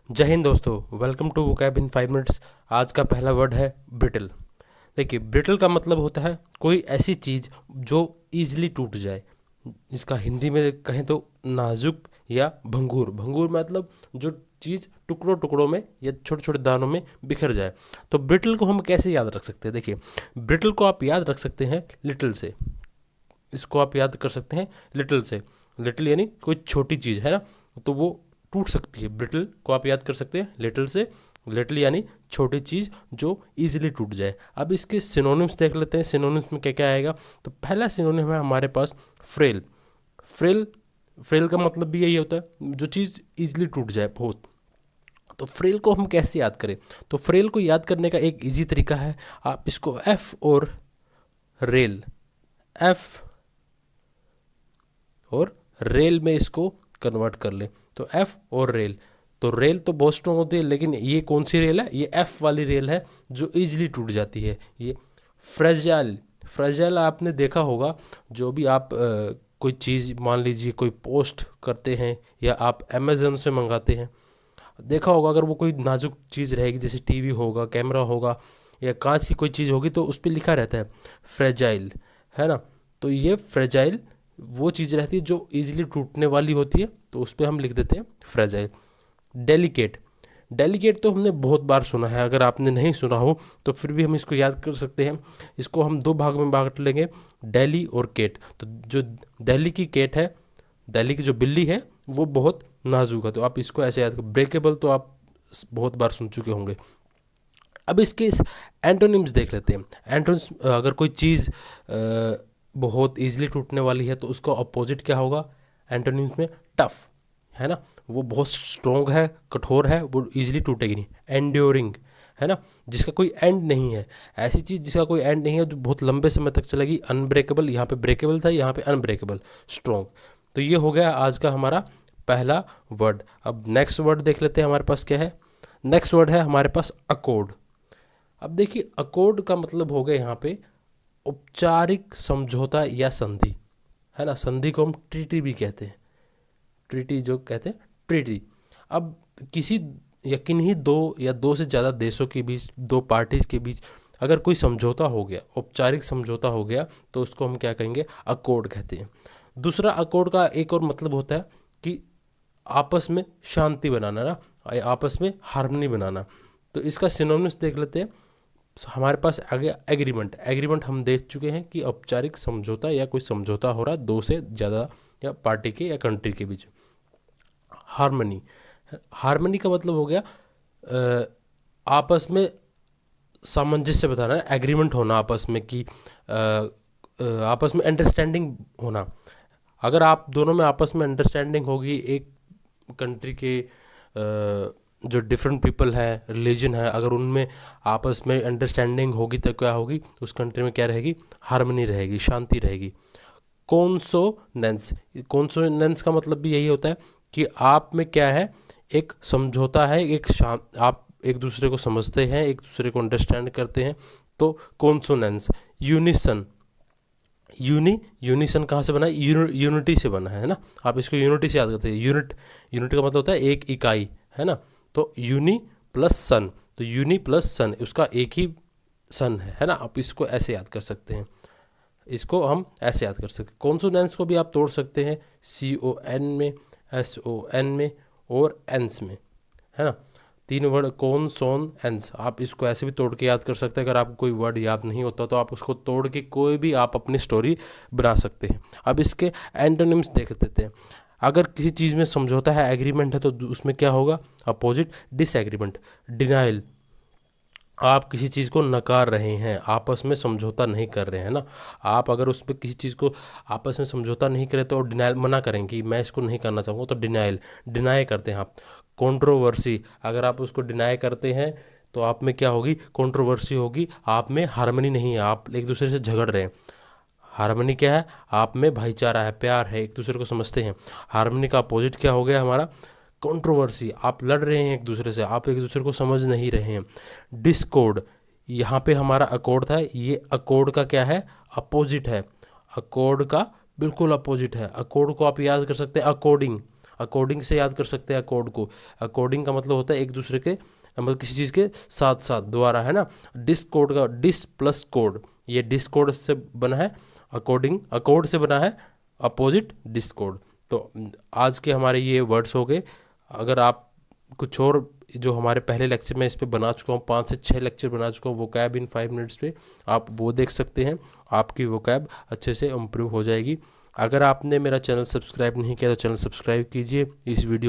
जय हिंद दोस्तों, welcome to vocab in 5 minutes. आज का पहला वर्ड है ब्रिटल। देखिए, ब्रिटल का मतलब होता है कोई ऐसी चीज़ जो ईजिली टूट जाए। इसका हिंदी में कहें तो नाजुक या भंगूर। भंगूर मतलब जो चीज़ टुकड़ों टुकड़ों में या छोटे छोटे दानों में बिखर जाए। तो ब्रिटल को हम कैसे याद रख सकते हैं? देखिए, ब्रिटल को आप याद रख सकते हैं लिटिल से। इसको आप याद कर सकते हैं लिटिल से। लिटिल यानी कोई छोटी चीज़ है ना, तो वो टूट सकती है। ब्रिटल को आप याद कर सकते हैं लिटिल से। लिटिल यानी छोटी चीज़ जो इजीली टूट जाए। अब इसके सिनोनिम्स देख लेते हैं। सिनोनिम्स में क्या क्या आएगा? तो पहला सिनोनिम है हमारे पास फ्रेल। फ्रेल फ्रेल का मतलब भी यही होता है जो चीज़ इजीली टूट जाए बहुत। तो फ्रेल को हम कैसे याद करें? तो फ्रेल को याद करने का एक इजी तरीका है, आप इसको एफ और रेल, एफ और रेल में इसको कन्वर्ट कर ले। तो एफ और रेल, तो रेल तो बहुत स्ट्रॉन्ग होती है, लेकिन ये कौन सी रेल है? ये एफ वाली रेल है जो इजीली टूट जाती है। ये फ्रेजाइल। फ्रेजाइल आपने देखा होगा, जो भी आप कोई चीज़ मान लीजिए कोई पोस्ट करते हैं या आप अमेज़न से मंगाते हैं, देखा होगा अगर वो कोई नाजुक चीज़ रहेगी, जैसे टीवी होगा, कैमरा होगा या कांच की कोई चीज़ होगी, तो उस पर लिखा रहता है फ्रेजाइल, है ना। तो ये फ्रेजाइल वो चीज़ रहती है जो इजीली टूटने वाली होती है, तो उस पर हम लिख देते हैं फ्रेजाइल। डेलिकेट। डेलिकेट तो हमने बहुत बार सुना है, अगर आपने नहीं सुना हो तो फिर भी हम इसको याद कर सकते हैं। इसको हम दो भाग में बांट लेंगे, डेली और केट। तो जो दिल्ली की केट है, दिल्ली की जो बिल्ली है, वो बहुत नाजुक है, तो आप इसको ऐसे याद कर। ब्रेकेबल तो आप बहुत बार सुन चुके होंगे। अब इसके एंटोनिम्स देख लेते हैं। एंटोनिम्स, अगर कोई चीज़ बहुत ईजिली टूटने वाली है तो उसका अपोजिट क्या होगा एंटोनिम्स में? टफ, है ना। वो बहुत स्ट्रॉन्ग है, कठोर है, वो ईजिली टूटेगी नहीं। एंड्योरिंग, है ना, जिसका कोई एंड नहीं है। ऐसी चीज़ जिसका कोई एंड नहीं है, जो बहुत लंबे समय तक चलेगी। अनब्रेकेबल, यहाँ पे ब्रेकेबल था, यहाँ पे अनब्रेकेबल, स्ट्रॉन्ग। तो ये हो गया आज का हमारा पहला वर्ड। अब नेक्स्ट वर्ड देख लेते हैं, हमारे पास क्या है। नेक्स्ट वर्ड है हमारे पास अकॉर्ड। अब देखिए, अकॉर्ड का मतलब हो गया यहाँ पे औपचारिक समझौता या संधि, है ना। संधि को हम ट्रीटी भी कहते हैं। ट्रीटी जो कहते हैं, ट्रीटी। अब किसी या किन्हीं दो या दो से ज़्यादा देशों के बीच, दो पार्टीज के बीच अगर कोई समझौता हो गया, औपचारिक समझौता हो गया, तो उसको हम क्या कहेंगे? अकॉर्ड कहते हैं। दूसरा, अकॉर्ड का एक और मतलब होता है कि आपस में शांति बनाना ना, आपस में हार्मनी बनाना। तो इसका सिनोनिम्स देख लेते हैं। हमारे पास आ गया एग्रीमेंट। एग्रीमेंट हम देख चुके हैं कि औपचारिक समझौता या कोई समझौता हो रहा है दो से ज़्यादा या पार्टी के या कंट्री के बीच। हार्मनी, हार्मनी का मतलब हो गया आपस में सामंजस्य बताना है, एग्रीमेंट होना आपस में, कि आपस में अंडरस्टैंडिंग होना। अगर आप दोनों में आपस में अंडरस्टैंडिंग होगी, एक कंट्री के जो डिफरेंट पीपल है, रिलीजन है, अगर उनमें आपस में अंडरस्टैंडिंग होगी तो क्या होगी? उस कंट्री में क्या रहेगी? हार्मनी रहेगी, शांति रहेगी। कॉन्सोनेंस। कॉन्सोनेंस का मतलब भी यही होता है कि आप में क्या है? एक समझौता है, आप एक दूसरे को समझते हैं, एक दूसरे को अंडरस्टैंड करते हैं, तो कॉन्सोनेंस। यूनिसन। यूनिसन कहाँ से बना है? यूनिटी से बना है ना। आप इसको यूनिटी से याद करते हैं। यूनिट का मतलब होता है एक इकाई, है ना। तो यूनी प्लस सन, तो यूनी प्लस सन, उसका एक ही सन है ना। आप इसको ऐसे याद कर सकते हैं, इसको हम ऐसे याद कर सकते हैं। कॉन्सोनेंस को भी आप तोड़ सकते हैं, CON में, SON में और एंस में, है ना। तीन वर्ड कॉन्सोनेंस, आप इसको ऐसे भी तोड़ के याद कर सकते हैं। अगर आपको कोई वर्ड याद नहीं होता तो आप उसको तोड़ के कोई भी आप अपनी स्टोरी बना सकते हैं। अब इसके एंटोनिम्स देख लेते हैं। अगर किसी चीज़ में समझौता है, एग्रीमेंट है, तो उसमें क्या होगा? Opposite disagreement. डिनाइल, आप किसी चीज़ को नकार रहे हैं, आपस में समझौता नहीं कर रहे हैं ना। आप अगर उस पर किसी चीज़ को आपस में समझौता नहीं करें तो डिनाइल, मना करें कि मैं इसको नहीं करना चाहूँगा, तो डिनाइल, डिनाई करते हैं आप। कंट्रोवर्सी, अगर आप उसको डिनाई करते हैं तो आप में क्या होगी? कंट्रोवर्सी होगी, आप में हार्मनी नहीं है, आप एक दूसरे से झगड़ रहे हैं। हार्मनी क्या है? आप में भाईचारा है, प्यार है, एक दूसरे को समझते हैं। हार्मनी का अपोजिट क्या हो गया हमारा? कंट्रोवर्सी, आप लड़ रहे हैं एक दूसरे से, आप एक दूसरे को समझ नहीं रहे हैं। डिस्कॉर्ड, यहाँ पे हमारा अकॉर्ड था, ये अकॉर्ड का क्या है? अपोजिट है। अकॉर्ड का बिल्कुल अपोजिट है। अकॉर्ड को आप याद कर सकते हैं अकॉर्डिंग। अकॉर्डिंग से याद कर सकते हैं अकॉर्ड को। अकॉर्डिंग का मतलब होता है एक दूसरे के, मतलब किसी चीज़ के साथ साथ द्वारा, है ना। डिस्कॉर्ड का डिस प्लस कोड, ये डिस्कॉर्ड से बना है, अकॉर्डिंग अकॉर्ड से बना है, अपोजिट डिस्कॉर्ड। तो आज के हमारे ये वर्ड्स हो गए। अगर आप कुछ और जो हमारे पहले लेक्चर में इस पे बना चुका हूँ, 5 से 6 लेक्चर बना चुका हूँ वोकैब इन 5 मिनट्स पे, आप वो देख सकते हैं। आपकी वोकैब अच्छे से इम्प्रूव हो जाएगी। अगर आपने मेरा चैनल सब्सक्राइब नहीं किया तो चैनल सब्सक्राइब कीजिए। इस वीडियो